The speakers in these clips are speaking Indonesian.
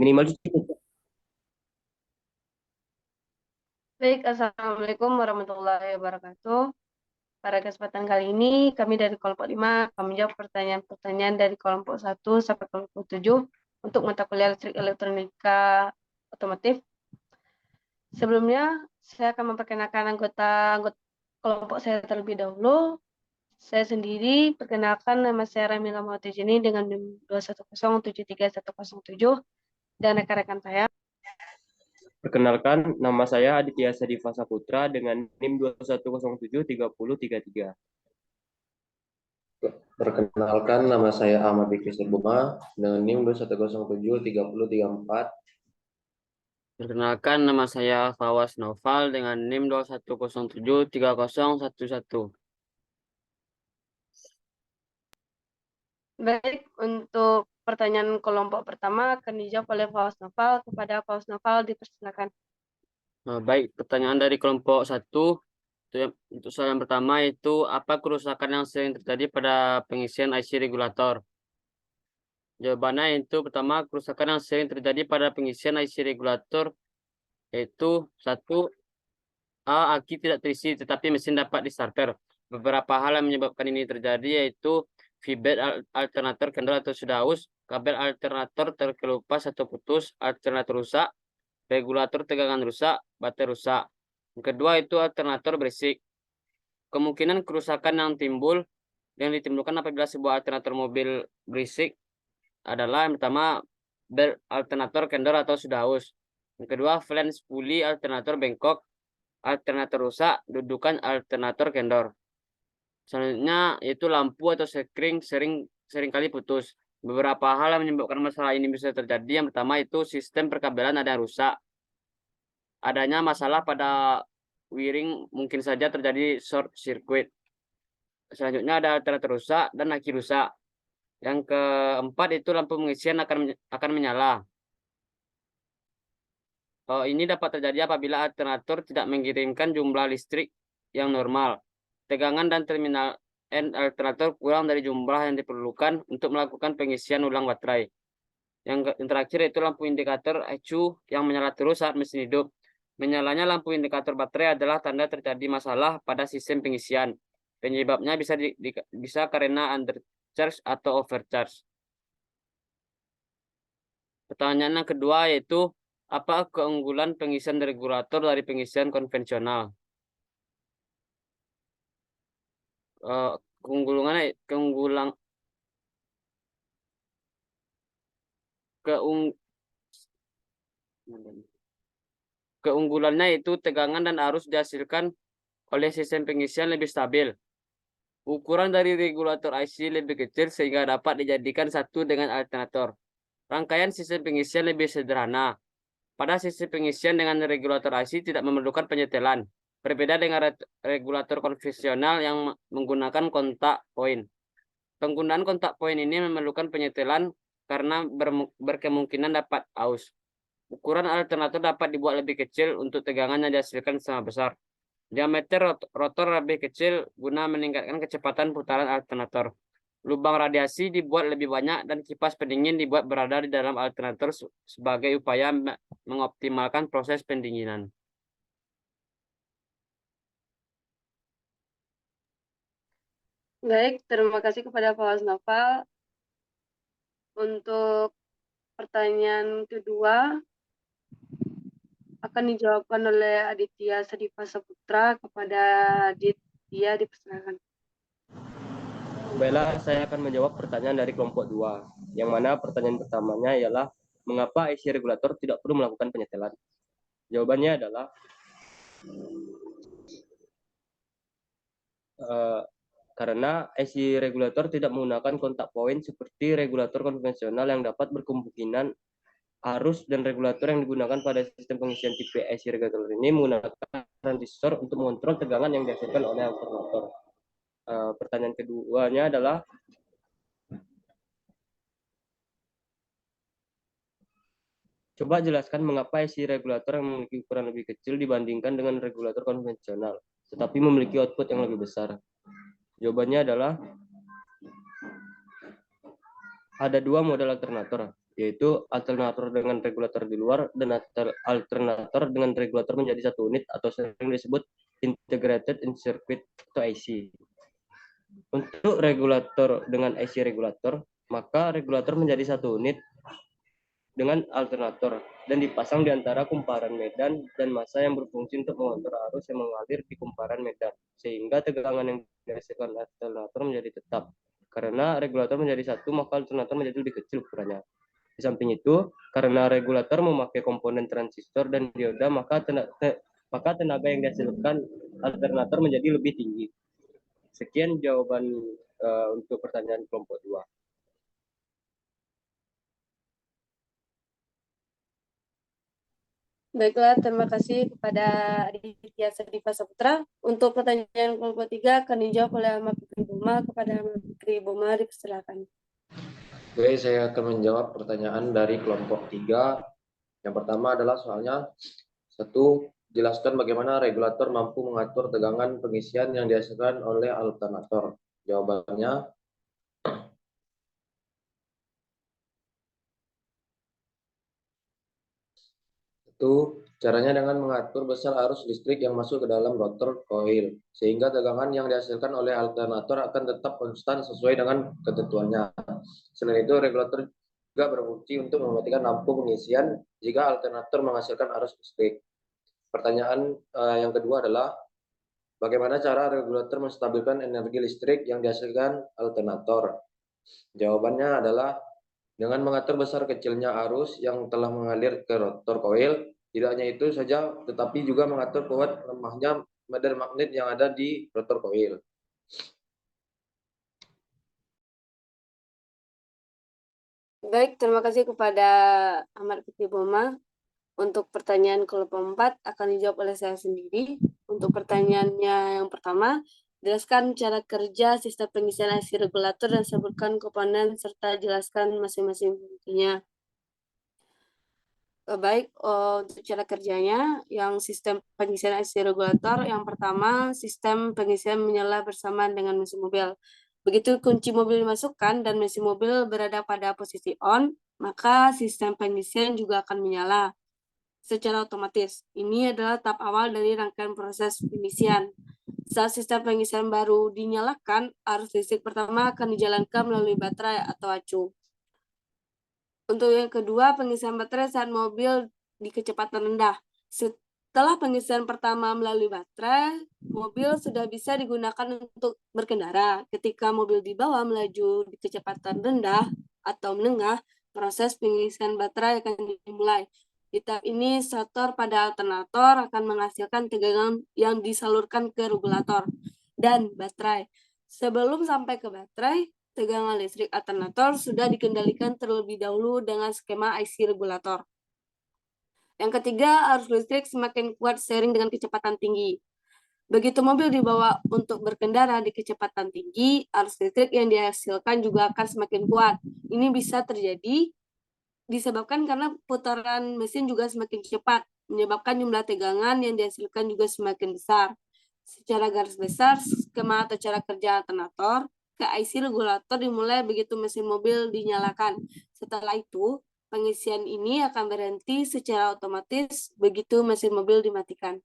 Minimal Baik, Assalamualaikum warahmatullahi wabarakatuh. Pada kesempatan kali ini, kami dari kelompok 5 akan menjawab pertanyaan-pertanyaan dari kelompok 1 sampai kelompok 7 untuk mata kuliah listrik elektronika otomotif. Sebelumnya, saya akan memperkenalkan anggota kelompok saya terlebih dahulu. Saya sendiri perkenalkan, nama saya Ramila Mautijini dengan NIM 210731107 dan rekan-rekan saya. perkenalkan, nama saya Aditya Sadifa Saputra dengan NIM 21073033. Perkenalkan, nama saya Ahmad Fikri Buma dengan NIM 2107334. Perkenalkan, nama saya Fawas Noval dengan NIM 21073011. Baik, untuk pertanyaan kelompok pertama akan dijawab oleh Fawas Noval. Kepada Fawas Noval dipersilakan. Baik, pertanyaan dari kelompok 1. Untuk soal yang pertama itu apa kerusakan yang sering terjadi pada pengisian IC regulator? Jawabannya itu pertama, kerusakan yang sering terjadi pada pengisian IC regulator yaitu satu, aki tidak terisi tetapi mesin dapat di starter. Beberapa hal yang menyebabkan ini terjadi yaitu feedback alternator kendor atau sudah aus, kabel alternator terkelupas atau putus, alternator rusak, regulator tegangan rusak, baterai rusak. Yang kedua itu alternator berisik. Kemungkinan kerusakan yang ditimbulkan apabila sebuah alternator mobil berisik adalah yang pertama bel alternator kendor atau sudah aus. Yang kedua flange pulley alternator bengkok, alternator rusak, dudukan alternator kendor. Selanjutnya yaitu lampu atau sekring sering kali putus. Beberapa hal yang menyebabkan masalah ini bisa terjadi. Yang pertama itu sistem perkabelan ada yang rusak. Adanya masalah pada wiring mungkin saja terjadi short circuit. Selanjutnya ada alternator rusak dan aki rusak. Yang keempat itu lampu pengisian akan menyala. Ini dapat terjadi apabila alternator tidak mengirimkan jumlah listrik yang normal. Tegangan dan terminal N alternator kurang dari jumlah yang diperlukan untuk melakukan pengisian ulang baterai. Yang terakhir itu lampu indikator ECU yang menyala terus saat mesin hidup. Menyalanya lampu indikator baterai adalah tanda terjadi masalah pada sistem pengisian. Penyebabnya bisa karena undercharge atau overcharge. Pertanyaan yang kedua yaitu apa keunggulan pengisian regulator dari pengisian konvensional? Eh, keunggulannya keunggulan keung keunggulannya itu tegangan dan arus dihasilkan oleh sistem pengisian lebih stabil. Ukuran dari regulator IC lebih kecil sehingga dapat dijadikan satu dengan alternator. Rangkaian sistem pengisian lebih sederhana. Pada sistem pengisian dengan regulator IC tidak memerlukan penyetelan. Berbeda dengan regulator konvensional yang menggunakan kontak poin. Penggunaan kontak poin ini memerlukan penyetelan karena berkemungkinan dapat aus. Ukuran alternator dapat dibuat lebih kecil untuk tegangan yang dihasilkan sama besar. Diameter rotor lebih kecil guna meningkatkan kecepatan putaran alternator. Lubang radiasi dibuat lebih banyak dan kipas pendingin dibuat berada di dalam alternator sebagai upaya mengoptimalkan proses pendinginan. Baik, terima kasih kepada Fawas Noval. Untuk pertanyaan kedua akan dijawabkan oleh Aditya Sadifa Saputra. Kepada Aditya dipersilakan. Baiklah, saya akan menjawab pertanyaan dari kelompok 2, yang mana pertanyaan pertamanya ialah mengapa IC regulator tidak perlu melakukan penyetelan. Jawabannya adalah karena IC regulator tidak menggunakan kontak poin seperti regulator konvensional yang dapat berkemungkinan arus dan regulator yang digunakan pada sistem pengisian tipe IC regulator ini menggunakan transistor untuk mengontrol tegangan yang dihasilkan oleh alternator. Pertanyaan keduanya adalah coba jelaskan mengapa IC regulator yang memiliki ukuran lebih kecil dibandingkan dengan regulator konvensional, tetapi memiliki output yang lebih besar. Jawabannya adalah ada dua model alternator. yaitu alternator dengan regulator di luar dan alternator dengan regulator menjadi satu unit atau sering disebut integrated in circuit atau IC. Untuk regulator dengan IC regulator, maka regulator menjadi satu unit dengan alternator dan dipasang di antara kumparan medan dan massa yang berfungsi untuk mengontrol arus yang mengalir di kumparan medan, sehingga tegangan yang dihasilkan alternator menjadi tetap. Karena regulator menjadi satu, maka alternator menjadi lebih kecil ukurannya. Di samping itu, karena regulator memakai komponen transistor dan dioda, maka tenaga yang dihasilkan alternator menjadi lebih tinggi. Sekian jawaban untuk pertanyaan kelompok 2. Baiklah, terima kasih kepada Aditya Sedipa Saputra. Untuk pertanyaan kelompok 3 akan dijawab oleh Ahmad Fikri Boma. Kepada Ahmad Fikri Boma, dipersilakan. Oke, saya akan menjawab pertanyaan dari kelompok 3. Yang pertama adalah soalnya 1. Jelaskan bagaimana regulator mampu mengatur tegangan pengisian yang dihasilkan oleh alternator. Jawabannya, itu caranya dengan mengatur besar arus listrik yang masuk ke dalam rotor coil, sehingga tegangan yang dihasilkan oleh alternator akan tetap konstan sesuai dengan ketentuannya. Selain itu, regulator juga berfungsi untuk mematikan lampu pengisian jika alternator menghasilkan arus listrik. Pertanyaan yang kedua adalah, bagaimana cara regulator menstabilkan energi listrik yang dihasilkan alternator? Jawabannya adalah dengan mengatur besar kecilnya arus yang telah mengalir ke rotor coil. Tidak hanya itu saja, tetapi juga mengatur kuat lemahnya medan magnet yang ada di rotor coil. Baik, terima kasih kepada Ahmad Fikri Boma. Untuk pertanyaan kelompok 4 akan dijawab oleh saya sendiri. Untuk pertanyaannya yang pertama, jelaskan cara kerja sistem pengisian IC regulator dan sebutkan komponen serta jelaskan masing-masing fungsinya. Baik, untuk cara kerjanya, yang sistem pengisian IC regulator, yang pertama, sistem pengisian menyala bersama dengan mesin mobil. Begitu kunci mobil dimasukkan dan mesin mobil berada pada posisi on, maka sistem pengisian juga akan menyala secara otomatis. Ini adalah tahap awal dari rangkaian proses pengisian. Saat sistem pengisian baru dinyalakan, arus listrik pertama akan dijalankan melalui baterai atau acu. Untuk yang kedua, pengisian baterai saat mobil di kecepatan rendah. Setelah pengisian pertama melalui baterai, mobil sudah bisa digunakan untuk berkendara. Ketika mobil di bawah melaju di kecepatan rendah atau menengah, proses pengisian baterai akan dimulai. Di tahap ini, stator pada alternator akan menghasilkan tegangan yang disalurkan ke regulator dan baterai. Sebelum sampai ke baterai, tegangan listrik alternator sudah dikendalikan terlebih dahulu dengan skema IC regulator. Yang ketiga, arus listrik semakin kuat seiring dengan kecepatan tinggi. Begitu mobil dibawa untuk berkendara di kecepatan tinggi, arus listrik yang dihasilkan juga akan semakin kuat. Ini bisa terjadi disebabkan karena putaran mesin juga semakin cepat, menyebabkan jumlah tegangan yang dihasilkan juga semakin besar. Secara garis besar, skema atau cara kerja alternator ke IC regulator dimulai begitu mesin mobil dinyalakan. Setelah itu, pengisian ini akan berhenti secara otomatis begitu mesin mobil dimatikan.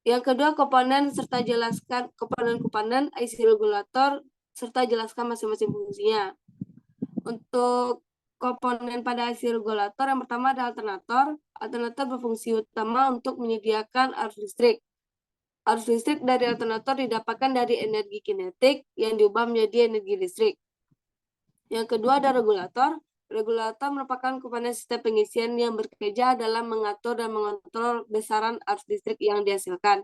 Yang kedua, komponen serta jelaskan komponen-komponen IC regulator serta jelaskan masing-masing fungsinya. Untuk komponen pada IC regulator, yang pertama ada alternator. Alternator berfungsi utama untuk menyediakan arus listrik. Arus listrik dari alternator didapatkan dari energi kinetik yang diubah menjadi energi listrik. Yang kedua ada regulator. Regulator merupakan komponen sistem pengisian yang bekerja dalam mengatur dan mengontrol besaran arus listrik yang dihasilkan.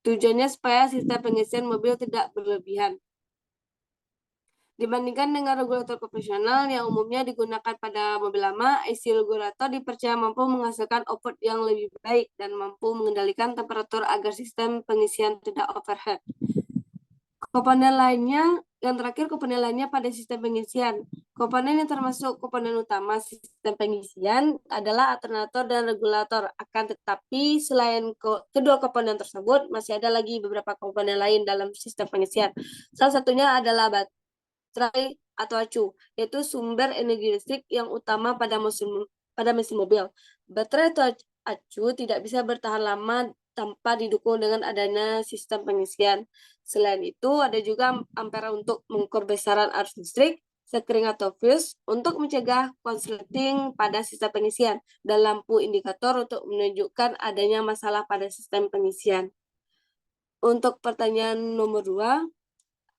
Tujuannya supaya sistem pengisian mobil tidak berlebihan. Dibandingkan dengan regulator konvensional yang umumnya digunakan pada mobil lama, IC regulator dipercaya mampu menghasilkan output yang lebih baik dan mampu mengendalikan temperatur agar sistem pengisian tidak overheat. Komponen lainnya, yang terakhir komponen lainnya pada sistem pengisian. Komponen yang termasuk komponen utama sistem pengisian adalah alternator dan regulator. Akan tetapi selain kedua komponen tersebut, masih ada lagi beberapa komponen lain dalam sistem pengisian. Salah satunya adalah baterai atau acu, yaitu sumber energi listrik yang utama pada mesin mobil. Baterai atau acu tidak bisa bertahan lama tanpa didukung dengan adanya sistem pengisian. Selain itu, ada juga ampere untuk mengukur besaran arus listrik, sekring atau fuse untuk mencegah konsleting pada sistem pengisian, dan lampu indikator untuk menunjukkan adanya masalah pada sistem pengisian. Untuk pertanyaan nomor 2,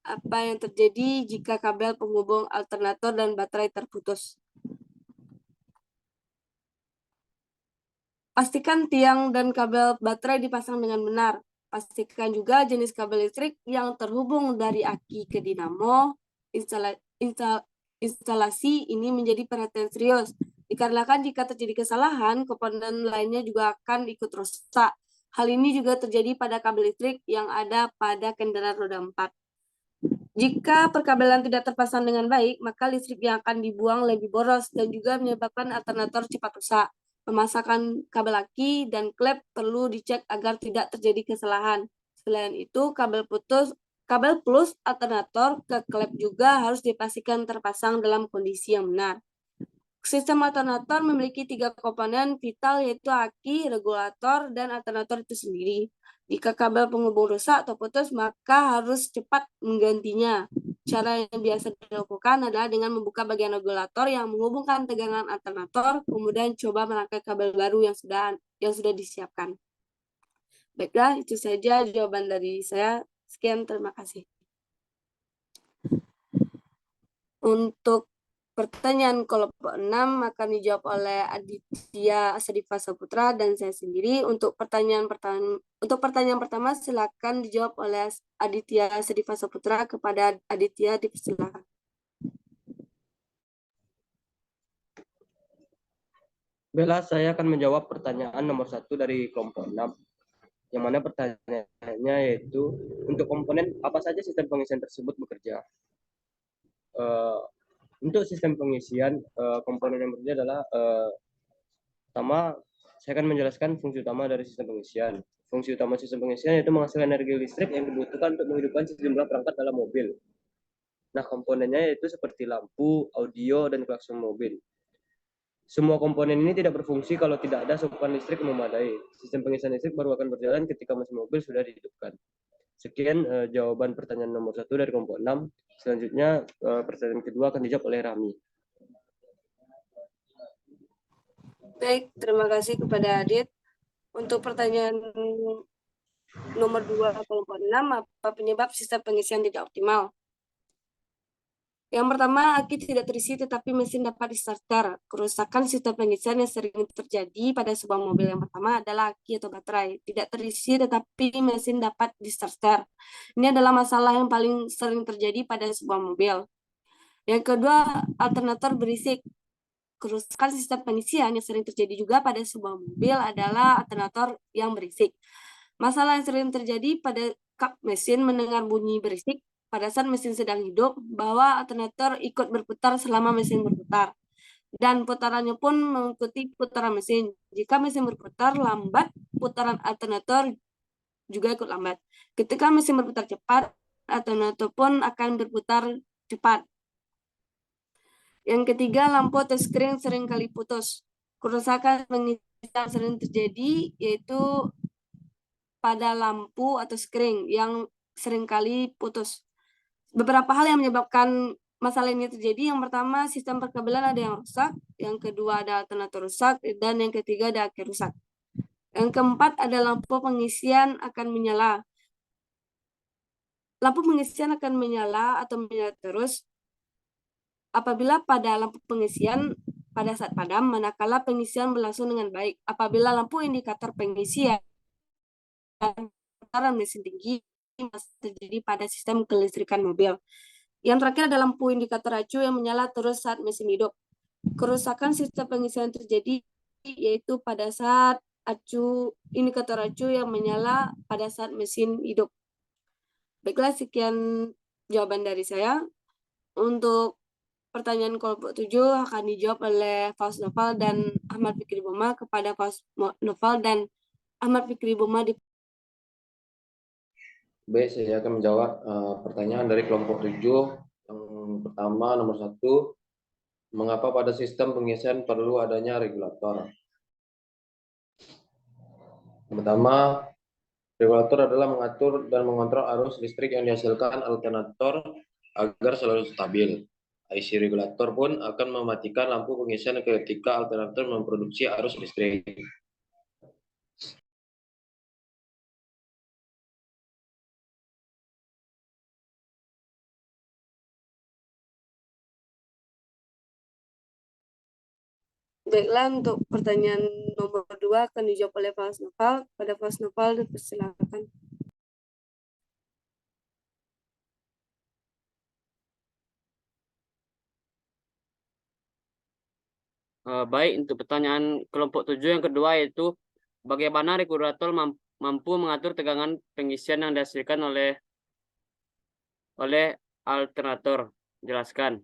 apa yang terjadi jika kabel penghubung alternator dan baterai terputus? Pastikan tiang dan kabel baterai dipasang dengan benar. Pastikan juga jenis kabel listrik yang terhubung dari aki ke dinamo. Instalasi ini menjadi perhatian serius. Dikarenakan jika terjadi kesalahan, komponen lainnya juga akan ikut rusak. Hal ini juga terjadi pada kabel listrik yang ada pada kendaraan roda 4. Jika perkabelan tidak terpasang dengan baik, maka listrik yang akan dibuang lebih boros dan juga menyebabkan alternator cepat rusak. Pemasangan kabel aki dan klep perlu dicek agar tidak terjadi kesalahan. Selain itu, kabel plus alternator ke klep juga harus dipastikan terpasang dalam kondisi yang benar. Sistem alternator memiliki 3 komponen vital, yaitu aki, regulator, dan alternator itu sendiri. Jika kabel penghubung rusak atau putus, maka harus cepat menggantinya. Cara yang biasa dilakukan adalah dengan membuka bagian regulator yang menghubungkan tegangan alternator, kemudian coba merangkai kabel baru yang sudah disiapkan. Baiklah, itu saja jawaban dari saya. Sekian, terima kasih. Untuk pertanyaan kelompok 6 akan dijawab oleh Aditya Sadifa Saputra dan saya sendiri. Untuk pertanyaan pertama silakan dijawab oleh Aditya Sadifa Saputra. Kepada Aditya, dipersilakan. Baiklah, saya akan menjawab pertanyaan nomor 1 dari kelompok 6. Yang mana pertanyaannya yaitu, untuk komponen apa saja sistem pengisian tersebut bekerja? Untuk sistem pengisian, komponen yang bekerja adalah pertama, saya akan menjelaskan fungsi utama dari sistem pengisian. Fungsi utama sistem pengisian yaitu menghasilkan energi listrik yang dibutuhkan untuk menghidupkan sejumlah perangkat dalam mobil. Nah, komponennya yaitu seperti lampu, audio, dan klakson mobil. Semua komponen ini tidak berfungsi kalau tidak ada asupan listrik yang memadai. Sistem pengisian listrik baru akan berjalan ketika mesin mobil sudah dihidupkan. Sekian jawaban pertanyaan nomor 1 dari kelompok 6. Selanjutnya pertanyaan kedua akan dijawab oleh Rami. Baik, terima kasih kepada Adit. Untuk pertanyaan nomor 2 kelompok 6, apa penyebab sistem pengisian tidak optimal? Yang pertama, aki tidak terisi tetapi mesin dapat distarter. Kerusakan sistem pengisian yang sering terjadi pada sebuah mobil yang pertama adalah aki atau baterai. Tidak terisi tetapi mesin dapat distarter. Ini adalah masalah yang paling sering terjadi pada sebuah mobil. Yang kedua, alternator berisik. Kerusakan sistem pengisian yang sering terjadi juga pada sebuah mobil adalah alternator yang berisik. Masalah yang sering terjadi pada kap mesin mendengar bunyi berisik pada saat mesin sedang hidup, bahwa alternator ikut berputar selama mesin berputar. Dan putarannya pun mengikuti putaran mesin. Jika mesin berputar lambat, putaran alternator juga ikut lambat. Ketika mesin berputar cepat, alternator pun akan berputar cepat. Yang ketiga, lampu atau skring sering kali putus. Kerusakan pengisian sering terjadi yaitu pada lampu atau skring yang sering kali putus. Beberapa hal yang menyebabkan masalah ini terjadi. Yang pertama, sistem perkabelan ada yang rusak. Yang kedua, ada alternator rusak. Dan yang ketiga, ada aki rusak. Yang keempat, ada lampu pengisian akan menyala. Lampu pengisian akan menyala atau menyala terus apabila pada lampu pengisian pada saat padam, manakala pengisian berlangsung dengan baik. Apabila lampu indikator pengisian mesin tinggi masih terjadi pada sistem kelistrikan mobil. Yang terakhir ada lampu indikator acu yang menyala terus saat mesin hidup. Kerusakan sistem pengisian terjadi yaitu pada saat indikator acu yang menyala pada saat mesin hidup. Baiklah, sekian jawaban dari saya. Untuk pertanyaan kelompok 7 akan dijawab oleh Faus Noval dan Ahmad Fikri Boma. Kepada Faus Noval dan Ahmad Fikri Boma Baik, saya akan menjawab pertanyaan dari kelompok 7 yang pertama, nomor 1, mengapa pada sistem pengisian perlu adanya regulator? Yang pertama, regulator adalah mengatur dan mengontrol arus listrik yang dihasilkan alternator agar selalu stabil. IC regulator pun akan mematikan lampu pengisian ketika alternator memproduksi arus listrik. Baiklah, untuk pertanyaan nomor 2 akan dijawab oleh Fals Noval. Pada Fals Noval, dipersilakan. Baik, untuk pertanyaan kelompok 7 yang kedua yaitu bagaimana regulator mampu mengatur tegangan pengisian yang dihasilkan oleh alternator. Jelaskan.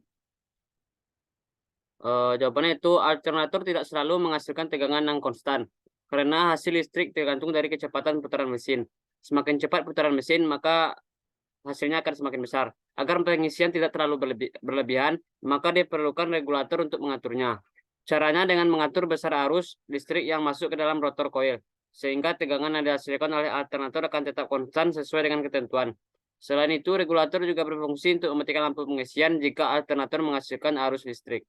Jawabannya itu alternator tidak selalu menghasilkan tegangan yang konstan karena hasil listrik tergantung dari kecepatan putaran mesin. Semakin cepat putaran mesin, maka hasilnya akan semakin besar. Agar pengisian tidak terlalu berlebihan, maka diperlukan regulator untuk mengaturnya. Caranya dengan mengatur besar arus listrik yang masuk ke dalam rotor koil, sehingga tegangan yang dihasilkan oleh alternator akan tetap konstan sesuai dengan ketentuan. Selain itu, regulator juga berfungsi untuk mematikan lampu pengisian jika alternator menghasilkan arus listrik.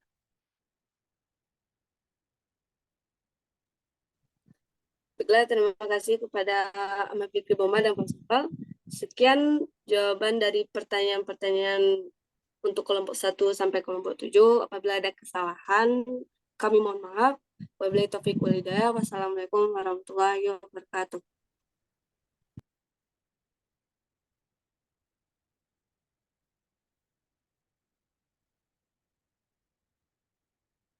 Baiklah, terima kasih kepada Ahmad Fikri Boma dan Fals Noval. Sekian jawaban dari pertanyaan-pertanyaan untuk kelompok 1 sampai kelompok 7. Apabila ada kesalahan, kami mohon maaf. Wabillahi taufiq wal hidayah. Wassalamualaikum warahmatullahi wabarakatuh.